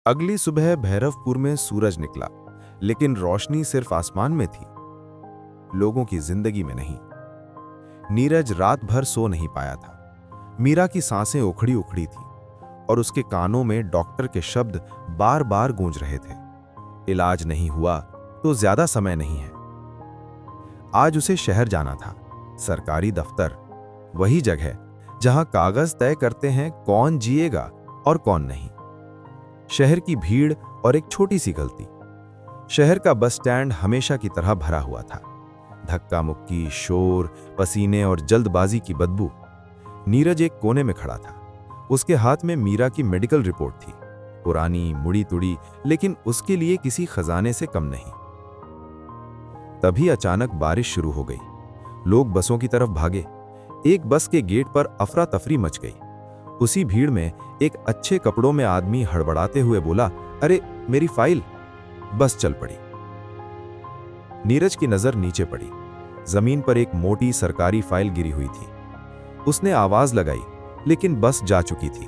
अगली सुबह भैरवपुर में सूरज निकला, लेकिन रोशनी सिर्फ आसमान में थी, लोगों की जिंदगी में नहीं। नीरज रात भर सो नहीं पाया था। मीरा की सांसें उखड़ी उखड़ी थी और उसके कानों में डॉक्टर के शब्द बार बार गूंज रहे थे। इलाज नहीं हुआ तो ज्यादा समय नहीं है। आज उसे शहर जाना था, सरकारी दफ्तर, वही जगह जहां कागज तय करते हैं कौन जिएगा और कौन नहीं। शहर की भीड़ और एक छोटी सी गलती। शहर का बस स्टैंड हमेशा की तरह भरा हुआ था। धक्का मुक्की, शोर, पसीने और जल्दबाजी की बदबू। नीरज एक कोने में खड़ा था। उसके हाथ में मीरा की मेडिकल रिपोर्ट थी, पुरानी, मुड़ी तुड़ी, लेकिन उसके लिए किसी खजाने से कम नहीं। तभी अचानक बारिश शुरू हो गई। लोग बसों की तरफ भागे। एक बस के गेट पर अफरा तफरी मच गई। उसी भीड़ में एक अच्छे कपड़ों में आदमी हड़बड़ाते हुए बोला, अरे मेरी फाइल। बस चल पड़ी। नीरज की नजर नीचे पड़ी। जमीन पर एक मोटी सरकारी फाइल गिरी हुई थी। उसने आवाज लगाई, लेकिन बस जा चुकी थी।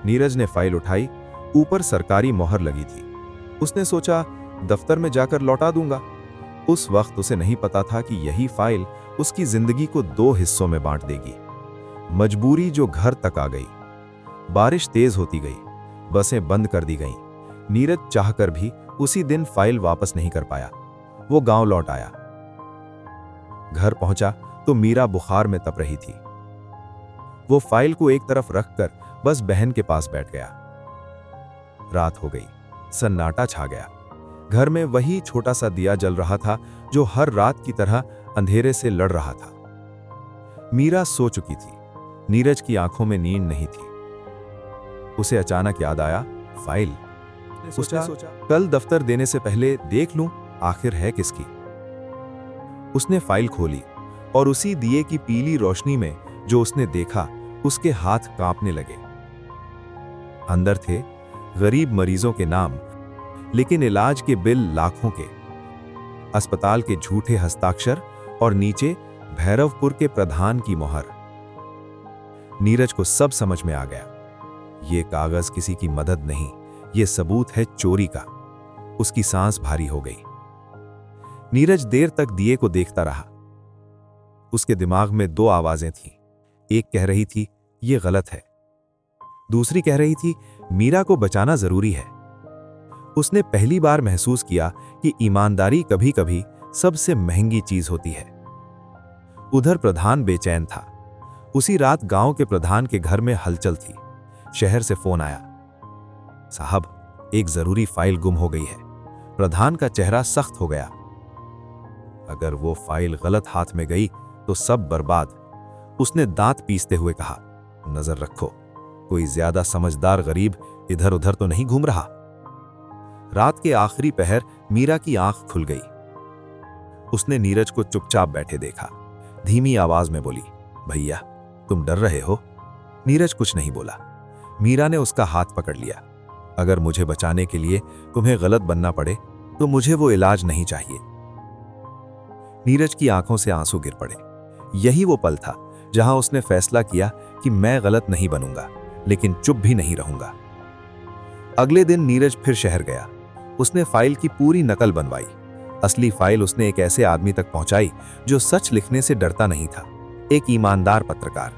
नीरज ने फाइल उठाई। ऊपर सरकारी मोहर लगी थी। उसने सोचा, दफ्तर में जाकर लौटा दूंगा। उस वक्त उसे नहीं पता था कि यही फाइल उसकी जिंदगी को दो हिस्सों में बांट देगी। मजबूरी जो घर तक आ गई। बारिश तेज होती गई, बसें बंद कर दी गईं। नीरज चाहकर भी उसी दिन फाइल वापस नहीं कर पाया। वो गांव लौट आया। घर पहुंचा तो मीरा बुखार में तप रही थी। वो फाइल को एक तरफ रखकर बस बहन के पास बैठ गया। रात हो गई, सन्नाटा छा गया। घर में वही छोटा सा दिया जल रहा था जो हर रात की तरह अंधेरे से लड़ रहा था। मीरा सो चुकी थी। नीरज की आंखों में नींद नहीं थी। उसे अचानक याद आया, फाइल। उसने सोचा कल दफ्तर देने से पहले देख लूं आखिर है किसकी। उसने फाइल खोली और उसी दिए की पीली रोशनी में जो उसने देखा, उसके हाथ कांपने लगे। अंदर थे गरीब मरीजों के नाम, लेकिन इलाज के बिल लाखों के। अस्पताल के झूठे हस्ताक्षर और नीचे भैरवपुर के प्रधान की मोहर। नीरज को सब समझ में आ गया। ये कागज किसी की मदद नहीं, ये सबूत है चोरी का। उसकी सांस भारी हो गई। नीरज देर तक दिए को देखता रहा। उसके दिमाग में दो आवाजें थीं। एक कह रही थी ये गलत है, दूसरी कह रही थी मीरा को बचाना जरूरी है। उसने पहली बार महसूस किया कि ईमानदारी कभी कभी सबसे महंगी चीज होती है। उधर प्रधान बेचैन था। उसी रात गांव के प्रधान के घर में हलचल थी। शहर से फोन आया, साहब एक जरूरी फाइल गुम हो गई है। प्रधान का चेहरा सख्त हो गया। अगर वो फाइल गलत हाथ में गई तो सब बर्बाद। उसने दांत पीसते हुए कहा, नजर रखो, कोई ज्यादा समझदार गरीब इधर उधर तो नहीं घूम रहा। रात के आखिरी पहर मीरा की आंख खुल गई। उसने नीरज को चुपचाप बैठे देखा। धीमी आवाज में बोली, भैया तुम डर रहे हो? नीरज कुछ नहीं बोला। मीरा ने उसका हाथ पकड़ लिया। अगर मुझे बचाने के लिए तुम्हें गलत बनना पड़े तो मुझे वो इलाज नहीं चाहिए। नीरज की आंखों से आंसू गिर पड़े। यही वो पल था जहां उसने फैसला किया कि मैं गलत नहीं बनूंगा, लेकिन चुप भी नहीं रहूंगा। अगले दिन नीरज फिर शहर गया। उसने फाइल की पूरी नकल बनवाई। असली फाइल उसने एक ऐसे आदमी तक पहुंचाई जो सच लिखने से डरता नहीं था, एक ईमानदार पत्रकार।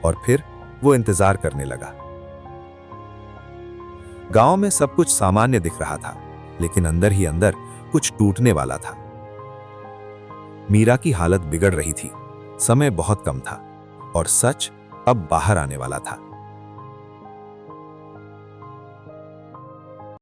और फिर वो इंतजार करने लगा। गांव में सब कुछ सामान्य दिख रहा था, लेकिन अंदर ही अंदर कुछ टूटने वाला था। मीरा की हालत बिगड़ रही थी। समय बहुत कम था और सच अब बाहर आने वाला था।